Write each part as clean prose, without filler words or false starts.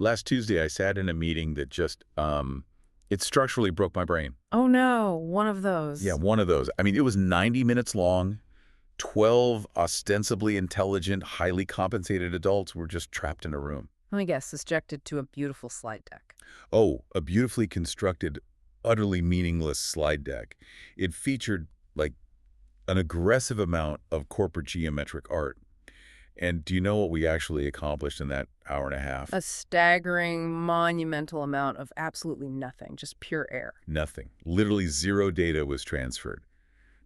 Last Tuesday, I sat in a meeting that just, it structurally broke my brain. Oh no, one of Yeah, those. one of those. I mean, it was 90 minutes long. 12 ostensibly intelligent, highly compensated adults were just trapped in a room. Let me guess, subjected to a beautiful slide deck. Oh, a beautifully constructed, utterly meaningless slide deck. It featured, like, an aggressive amount of corporate geometric art. And do you know what we actually accomplished in that hour and a half? A staggering, monumental amount of absolutely nothing, just pure air. Nothing. Literally zero data was transferred.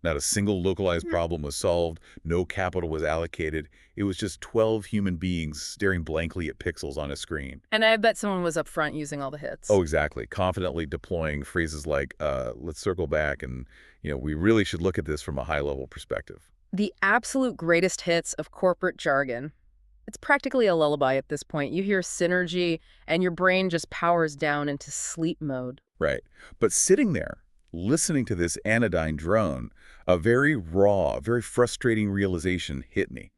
Not a single localized problem was solved. No capital was allocated. It was just 12 human beings staring blankly at pixels on a screen. And I bet someone was up front using all the hits. Oh, exactly. Confidently deploying phrases like, let's circle back and, we really should look at this from a high-level perspective. The absolute greatest hits of corporate jargon. It's practically a lullaby at this point. You hear synergy, and your brain just powers down into sleep mode. Right. But sitting there, listening to this anodyne drone, a very raw, very frustrating realization hit me.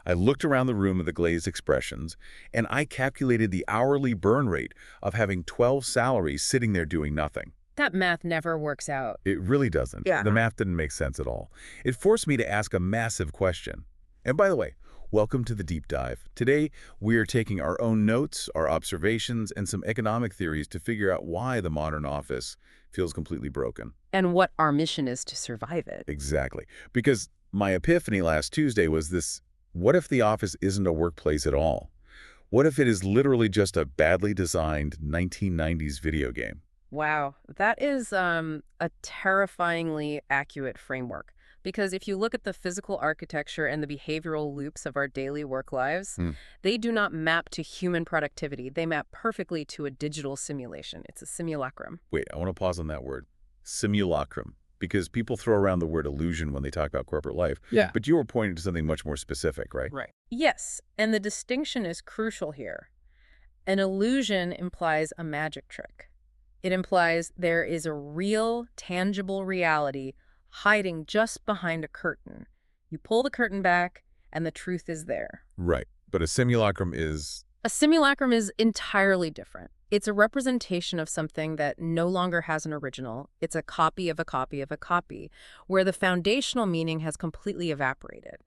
I looked around the room at the glazed expressions, and I calculated the hourly burn rate of having 12 salaries sitting there doing nothing. That math never works out. It really doesn't. Yeah. The math didn't make sense at all. It forced me to ask a massive question. And by the way, welcome to the deep dive. Today, we are taking our own notes, our observations, and some economic theories to figure out why the modern office feels completely broken. And what our mission is to survive it. Exactly. Because my epiphany last Tuesday was this: what if the office isn't a workplace at all? What if it is literally just a badly designed 1990s video game? Wow, that is a terrifyingly accurate framework. Because if you look at the physical architecture and the behavioral loops of our daily work lives, Hmm. they do not map to human productivity. They map perfectly to a digital simulation. It's a simulacrum. Wait, I want to pause on that word. Simulacrum. Because people throw around the word illusion when they talk about corporate life. Yeah. But you were pointing to something much more specific, right? Right. Yes, and the distinction is crucial here. An illusion implies a magic trick. It implies there is a real, tangible reality hiding just behind a curtain. You pull the curtain back, and the truth is there. Right. But a simulacrum is... A simulacrum is entirely different. It's a representation of something that no longer has an original. It's a copy of a copy of a copy, where the foundational meaning has completely evaporated.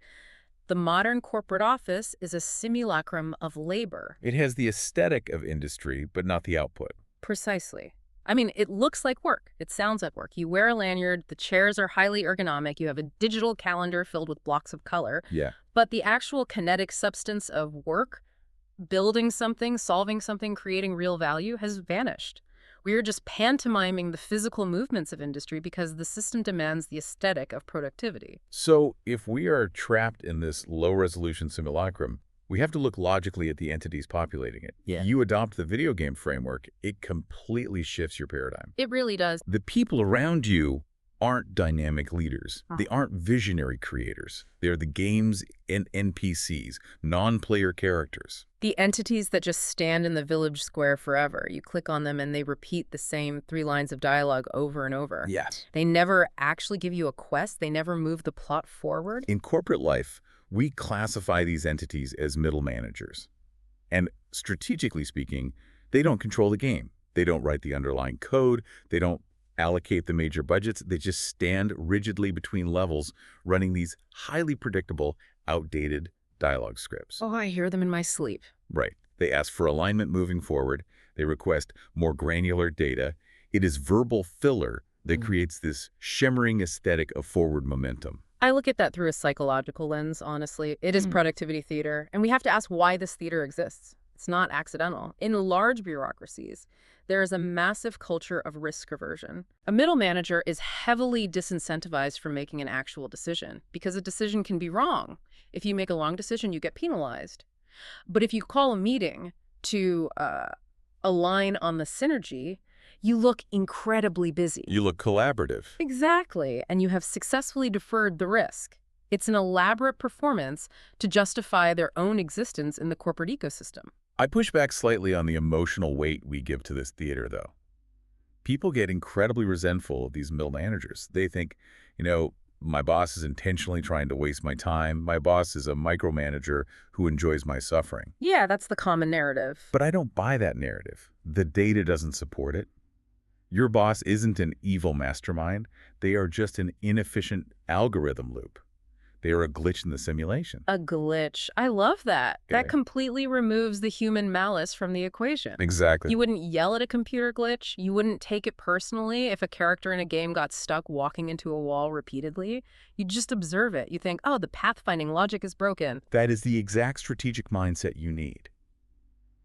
The modern corporate office is a simulacrum of labor. It has the aesthetic of industry, but not the output. Precisely. I mean, it looks like work. It sounds like work. You wear a lanyard, the chairs are highly ergonomic, you have a digital calendar filled with blocks of color. Yeah. But the actual kinetic substance of work, building something, solving something, creating real value, has vanished. We are just pantomiming the physical movements of industry because the system demands the aesthetic of productivity. So if we are trapped in this low-resolution simulacrum, we have to look logically at the entities populating it. Yeah. You adopt the video game framework, it completely shifts your paradigm. It really does. The people around you aren't dynamic leaders. Huh. They aren't visionary creators. They're the game's NPCs, non-player characters. The entities that just stand in the village square forever. You click on them and they repeat the same 3 lines of dialogue over and over. Yeah. They never actually give you a quest. They never move the plot forward. In corporate life, we classify these entities as middle managers. And strategically speaking, they don't control the game. They don't write the underlying code. They don't allocate the major budgets. They just stand rigidly between levels, running these highly predictable, outdated dialogue scripts. Oh, I hear them in my sleep. Right. They ask for alignment moving forward. They request more granular data. It is verbal filler that creates this shimmering aesthetic of forward momentum. I look at that through a psychological lens, honestly. It is productivity theater, and we have to ask why this theater exists. It's not accidental. In large bureaucracies, there is a massive culture of risk aversion. A middle manager is heavily disincentivized from making an actual decision because a decision can be wrong. If you make a wrong decision, you get penalized. But if you call a meeting to align on the synergy, you look incredibly busy. You look collaborative. Exactly, and you have successfully deferred the risk. It's an elaborate performance to justify their own existence in the corporate ecosystem. I push back slightly on the emotional weight we give to this theater, though. People get incredibly resentful of these middle managers. They think, My boss is intentionally trying to waste my time. My boss is a micromanager who enjoys my suffering. Yeah, that's the common narrative. But I don't buy that narrative. The data doesn't support it. Your boss isn't an evil mastermind. They are just an inefficient algorithm loop. They are a glitch in the simulation. A glitch. I love that. That Okay. completely removes the human malice from the equation. Exactly. You wouldn't yell at a computer glitch. You wouldn't take it personally if a character in a game got stuck walking into a wall repeatedly. You'd just observe it. You think, oh, the pathfinding logic is broken. That is the exact strategic mindset you need.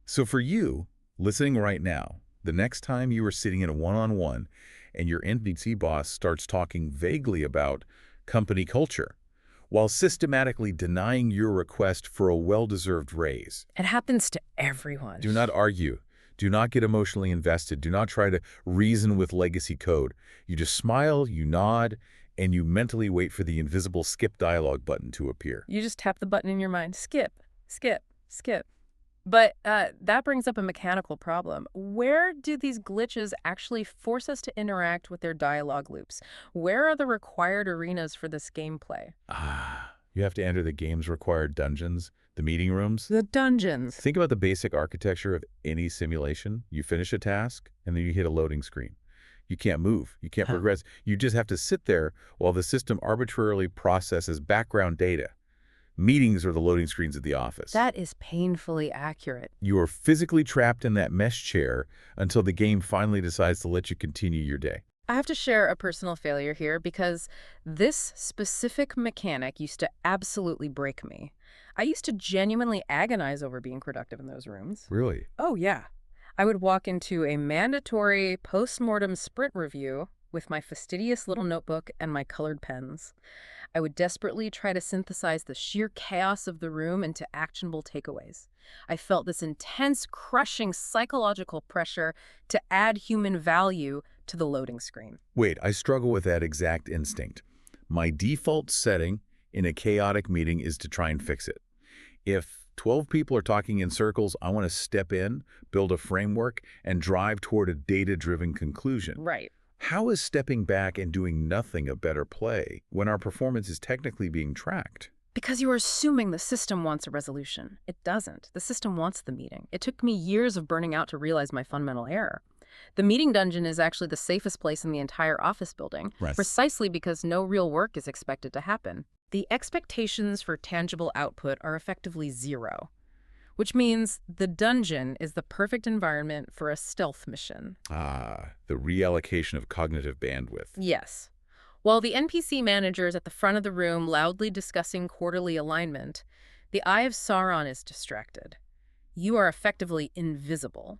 So for you, listening right now, the next time you are sitting in a one-on-one and your NPC boss starts talking vaguely about company culture, while systematically denying your request for a well-deserved raise. It happens to everyone. Do not argue. Do not get emotionally invested. Do not try to reason with legacy code. You just smile, you nod, and you mentally wait for the invisible skip dialogue button to appear. You just tap the button in your mind. Skip, skip, skip. But that brings up a mechanical problem. Where do these glitches actually force us to interact with their dialogue loops? Where are the required arenas for this gameplay? You have to enter the game's required dungeons, the meeting rooms. The dungeons. Think about the basic architecture of any simulation. You finish a task, and then you hit a loading screen. You can't move. You can't progress. You just have to sit there while the system arbitrarily processes background data. Meetings are the loading screens at the office. That is painfully accurate. You are physically trapped in that mesh chair until the game finally decides to let you continue your day. I have to share a personal failure here because this specific mechanic used to absolutely break me. I used to genuinely agonize over being productive in those rooms. Really? Oh, yeah. I would walk into a mandatory post-mortem sprint review with my fastidious little notebook and my colored pens. I would desperately try to synthesize the sheer chaos of the room into actionable takeaways. I felt this intense, crushing psychological pressure to add human value to the loading screen. Wait, I struggle with that exact instinct. My default setting in a chaotic meeting is to try and fix it. If 12 people are talking in circles, I want to step in, build a framework, and drive toward a data-driven conclusion. Right. How is stepping back and doing nothing a better play when our performance is technically being tracked? Because you are assuming the system wants a resolution. It doesn't. The system wants the meeting. It took me years of burning out to realize my fundamental error. The meeting dungeon is actually the safest place in the entire office building, Right. precisely because no real work is expected to happen. The expectations for tangible output are effectively zero, which means the dungeon is the perfect environment for a stealth mission. The reallocation of cognitive bandwidth. Yes. While the NPC manager is at the front of the room loudly discussing quarterly alignment, the Eye of Sauron is distracted. You are effectively invisible.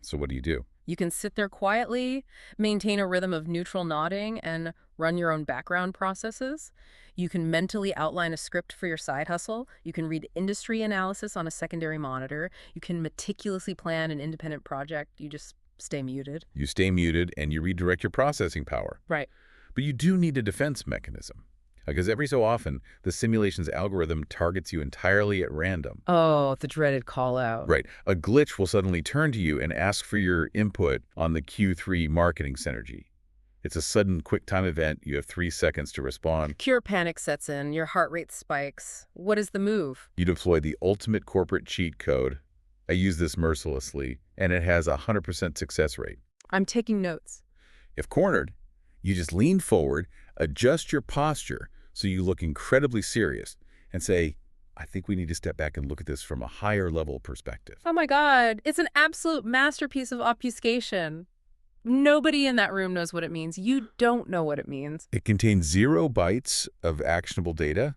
So what do you do? You can sit there quietly, maintain a rhythm of neutral nodding, and run your own background processes. You can mentally outline a script for your side hustle. You can read industry analysis on a secondary monitor. You can meticulously plan an independent project. You just stay muted. You stay muted and you redirect your processing power. Right. But you do need a defense mechanism. Because every so often, the simulation's algorithm targets you entirely at random. Oh, the dreaded call-out. Right. A glitch will suddenly turn to you and ask for your input on the Q3 marketing synergy. It's a sudden, quick-time event. You have 3 seconds to respond. Pure panic sets in. Your heart rate spikes. What is the move? You deploy the ultimate corporate cheat code. I use this mercilessly, and it has a 100% success rate. I'm taking notes. If cornered, you just lean forward, adjust your posture so you look incredibly serious, and say, I think we need to step back and look at this from a higher level perspective. Oh my God, it's an absolute masterpiece of obfuscation. Nobody in that room knows what it means. You don't know what it means. It contains 0 bytes of actionable data,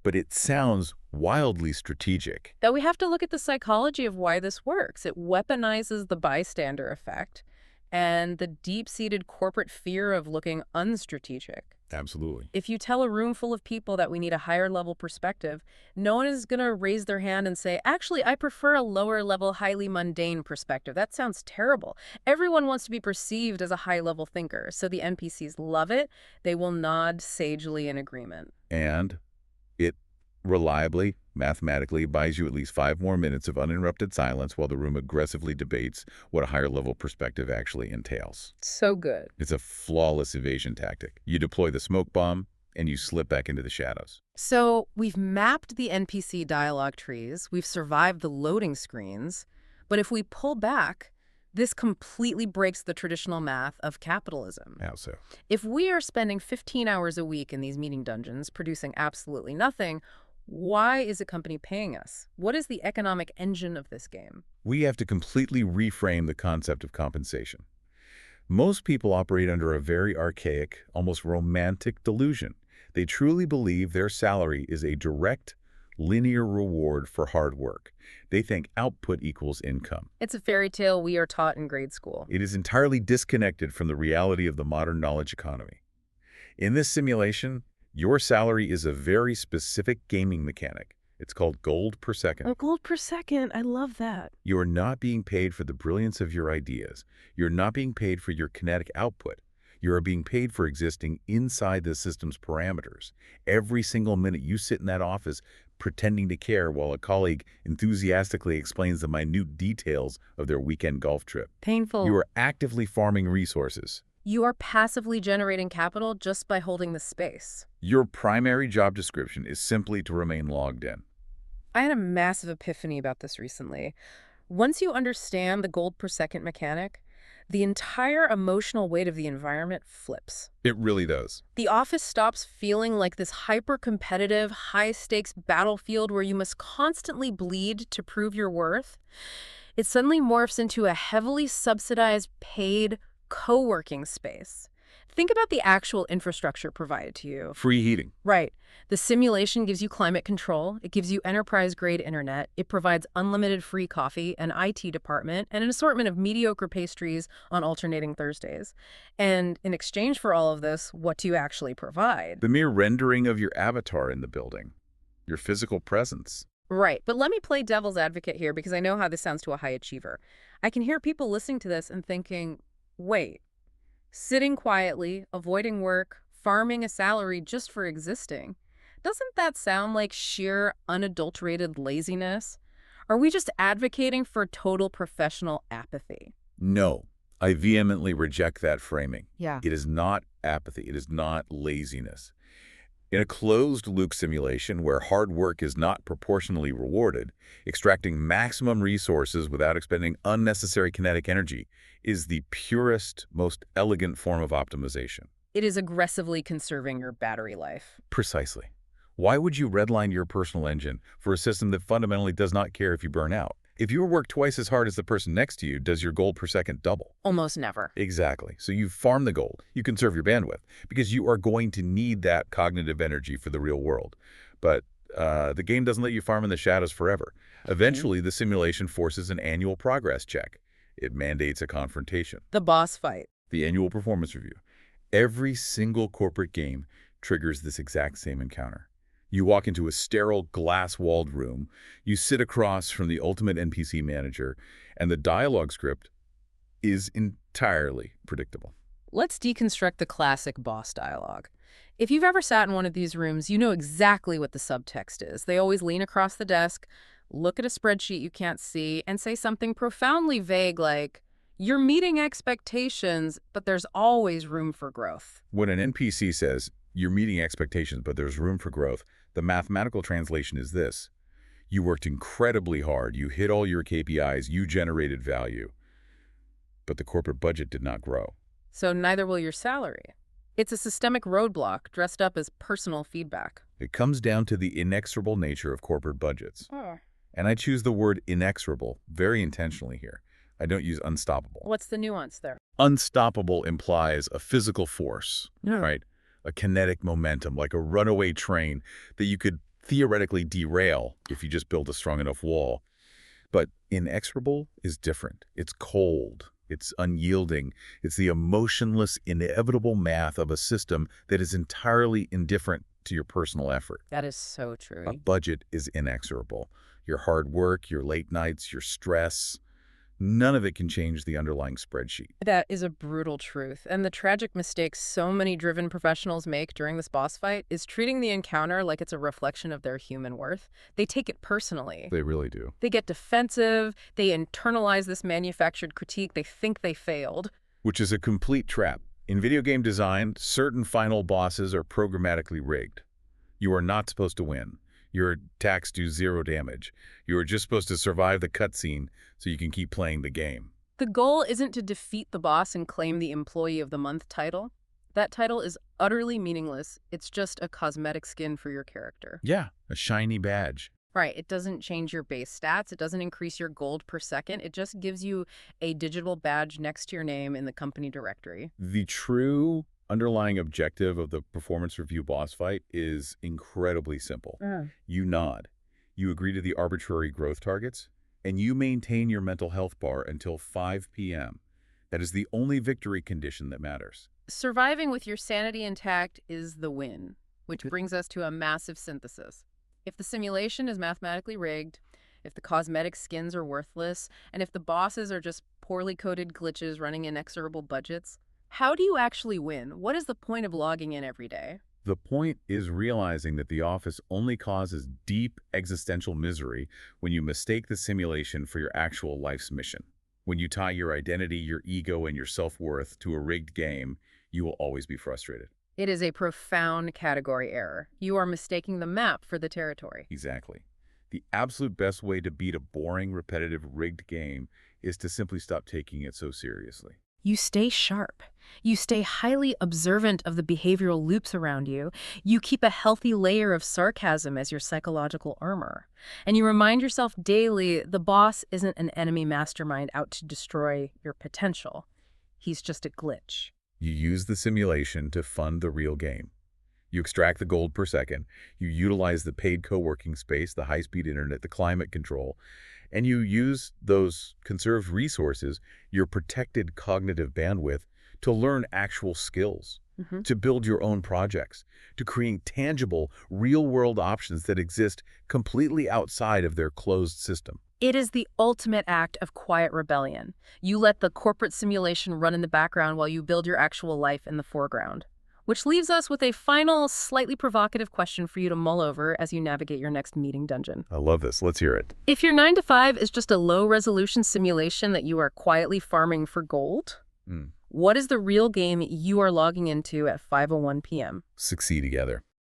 but it sounds wildly strategic. Though we have to look at the psychology of why this works. It weaponizes the bystander effect and the deep-seated corporate fear of looking unstrategic. Absolutely. If you tell a room full of people that we need a higher level perspective, no one is going to raise their hand and say, actually, I prefer a lower level, highly mundane perspective. That sounds terrible. Everyone wants to be perceived as a high level thinker, so the NPCs love it. They will nod sagely in agreement. And it reliably, mathematically buys you at least 5 more minutes of uninterrupted silence while the room aggressively debates what a higher level perspective actually entails. So good. It's a flawless evasion tactic. You deploy the smoke bomb, and you slip back into the shadows. So we've mapped the NPC dialogue trees, we've survived the loading screens, but if we pull back, this completely breaks the traditional math of capitalism. How so? If we are spending 15 hours a week in these meeting dungeons producing absolutely nothing, why is a company paying us? What is the economic engine of this game? We have to completely reframe the concept of compensation. Most people operate under a very archaic, almost romantic delusion. They truly believe their salary is a direct, linear reward for hard work. They think output equals income. It's a fairy tale we are taught in grade school. It is entirely disconnected from the reality of the modern knowledge economy. In this simulation, your salary is a very specific gaming mechanic. It's called gold per second. Oh, gold per second. I love that. You are not being paid for the brilliance of your ideas. You're not being paid for your kinetic output. You are being paid for existing inside the system's parameters. Every single minute you sit in that office pretending to care while a colleague enthusiastically explains the minute details of their weekend golf trip. Painful. You are actively farming resources. You are passively generating capital just by holding the space. Your primary job description is simply to remain logged in. I had a massive epiphany about this recently. Once you understand the gold per second mechanic, the entire emotional weight of the environment flips. It really does. The office stops feeling like this hyper-competitive, high-stakes battlefield where you must constantly bleed to prove your worth. It suddenly morphs into a heavily subsidized, paid, co-working space. Think about the actual infrastructure provided to you. Free heating. Right. The simulation gives you climate control. It gives you enterprise-grade internet. It provides unlimited free coffee, an IT department, and an assortment of mediocre pastries on alternating Thursdays. And in exchange for all of this, what do you actually provide? The mere rendering of your avatar in the building. Your physical presence. Right. But let me play devil's advocate here because I know how this sounds to a high achiever. I can hear people listening to this and thinking, wait, sitting quietly, avoiding work, farming a salary just for existing. Doesn't that sound like sheer, unadulterated laziness? Are we just advocating for total professional apathy? No, I vehemently reject that framing. Yeah. It is not apathy. It is not laziness. In a closed-loop simulation where hard work is not proportionally rewarded, extracting maximum resources without expending unnecessary kinetic energy is the purest, most elegant form of optimization. It is aggressively conserving your battery life. Precisely. Why would you redline your personal engine for a system that fundamentally does not care if you burn out? If you work twice as hard as the person next to you, does your gold per second double? Almost never. Exactly. So you farm the gold. You conserve your bandwidth because you are going to need that cognitive energy for the real world. But the game doesn't let you farm in the shadows forever. Eventually, the simulation forces an annual progress check. It mandates a confrontation. The boss fight. The annual performance review. Every single corporate game triggers this exact same encounter. You walk into a sterile, glass-walled room, you sit across from the ultimate NPC manager, and the dialogue script is entirely predictable. Let's deconstruct the classic boss dialogue. If you've ever sat in one of these rooms, you know exactly what the subtext is. They always lean across the desk, look at a spreadsheet you can't see, and say something profoundly vague like, "You're meeting expectations, but there's always room for growth." When an NPC says, "You're meeting expectations, but there's room for growth," the mathematical translation is this. You worked incredibly hard, you hit all your KPIs, you generated value, but the corporate budget did not grow. So neither will your salary. It's a systemic roadblock dressed up as personal feedback. It comes down to the inexorable nature of corporate budgets. Oh. And I choose the word inexorable very intentionally here. I don't use unstoppable. What's the nuance there? Unstoppable implies a physical force, Yeah. right? A kinetic momentum, like a runaway train that you could theoretically derail if you just build a strong enough wall. But inexorable is different. It's cold. It's unyielding. It's the emotionless, inevitable math of a system that is entirely indifferent to your personal effort. That is so true. A budget is inexorable. Your hard work, your late nights, your stress, none of it can change the underlying spreadsheet. That is a brutal truth. And the tragic mistake so many driven professionals make during this boss fight is treating the encounter like it's a reflection of their human worth. They take it personally. They really do. They get defensive. They internalize this manufactured critique. They think they failed. Which is a complete trap. In video game design, certain final bosses are programmatically rigged. You are not supposed to win. Your attacks do zero damage. You are just supposed to survive the cutscene so you can keep playing the game. The goal isn't to defeat the boss and claim the Employee of the Month title. That title is utterly meaningless. It's just a cosmetic skin for your character. Yeah, a shiny badge. Right, it doesn't change your base stats. It doesn't increase your gold per second. It just gives you a digital badge next to your name in the company directory. The true underlying objective of the performance review boss fight is incredibly simple. You nod, you agree to the arbitrary growth targets, and you maintain your mental health bar until 5 p.m. That is the only victory condition that matters. Surviving with your sanity intact is the win, which brings us to a massive synthesis. If the simulation is mathematically rigged, if the cosmetic skins are worthless, and if the bosses are just poorly coded glitches running inexorable budgets, how do you actually win? What is the point of logging in every day? The point is realizing that the office only causes deep existential misery when you mistake the simulation for your actual life's mission. When you tie your identity, your ego, and your self-worth to a rigged game, you will always be frustrated. It is a profound category error. You are mistaking the map for the territory. Exactly. The absolute best way to beat a boring, repetitive, rigged game is to simply stop taking it so seriously. You stay sharp. You stay highly observant of the behavioral loops around you. You keep a healthy layer of sarcasm as your psychological armor. And you remind yourself daily the boss isn't an enemy mastermind out to destroy your potential. He's just a glitch. You use the simulation to fund the real game. You extract the gold per second, you utilize the paid co-working space, the high-speed internet, the climate control, and you use those conserved resources, your protected cognitive bandwidth, to learn actual skills, to build your own projects, to create tangible, real-world options that exist completely outside of their closed system. It is the ultimate act of quiet rebellion. You let the corporate simulation run in the background while you build your actual life in the foreground. Which leaves us with a final, slightly provocative question for you to mull over as you navigate your next meeting dungeon. I love this. Let's hear it. If your 9 to 5 is just a low-resolution simulation that you are quietly farming for gold, what is the real game you are logging into at 5:01 p.m.? Succeed together.